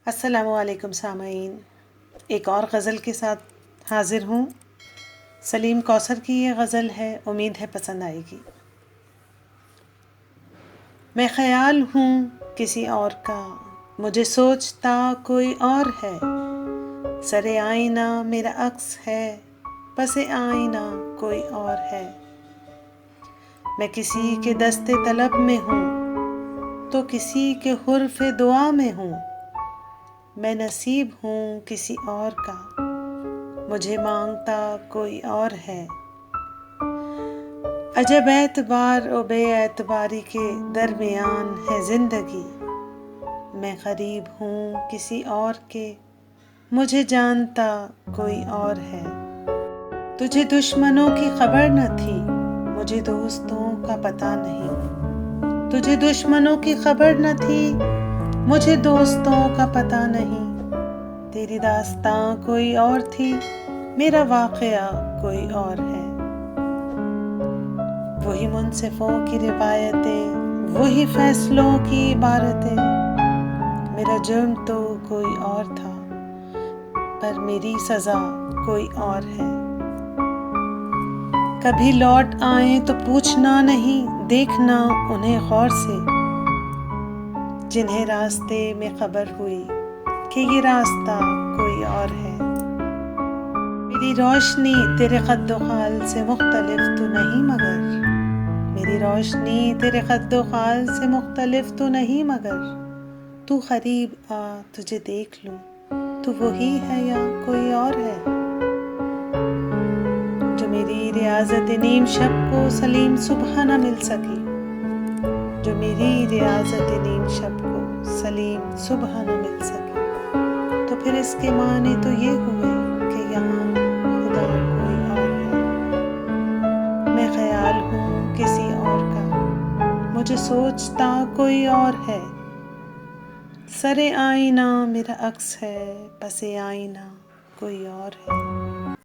السلام علیکم سامعین، ایک اور غزل کے ساتھ حاضر ہوں۔ سلیم کوثر کی یہ غزل ہے، امید ہے پسند آئے گی۔ میں خیال ہوں کسی اور کا، مجھے سوچتا کوئی اور ہے، سر آئینہ میرا عکس ہے، پس آئینہ کوئی اور ہے۔ میں کسی کے دست طلب میں ہوں تو کسی کے حرف دعا میں ہوں، میں نصیب ہوں کسی اور کا، مجھے مانگتا کوئی اور ہے۔ عجب اعتبار و بے اعتباری کے درمیان ہے زندگی، میں غریب ہوں کسی اور کے، مجھے جانتا کوئی اور ہے۔ تجھے دشمنوں کی خبر نہ تھی، مجھے دوستوں کا پتہ نہیں، تجھے دشمنوں کی خبر نہ تھی، مجھے دوستوں کا پتہ نہیں۔ تیری داستاں کوئی اور تھی، میرا واقعہ کوئی اور ہے۔ وہی منصفوں کی روایتیں، وہی فیصلوں کی عبارتیں، میرا جرم تو کوئی اور تھا، پر میری سزا کوئی اور ہے۔ کبھی لوٹ آئیں تو پوچھنا نہیں، دیکھنا انہیں غور سے، جنہیں راستے میں خبر ہوئی کہ یہ راستہ کوئی اور ہے۔ میری روشنی تیرے قد و خال سے مختلف تو نہیں مگر، میری روشنی تیرے قد و خال سے مختلف تو نہیں مگر، تو قریب آ تجھے دیکھ لوں، تو وہی ہے یا کوئی اور ہے؟ جو میری ریاضت نیم شب کو سلیم صبح نہ مل سکی، جو میری ریاضت نیم شب کو سلیم صبح نہ مل سکی، تو پھر اس کے معنی تو یہ ہوئے کہ یہاں خدا کوئی اور ہے۔ میں خیال ہوں کسی اور کا، مجھے سوچتا کوئی اور ہے، سر آئینہ میرا عکس ہے، پس آئینہ کوئی اور ہے۔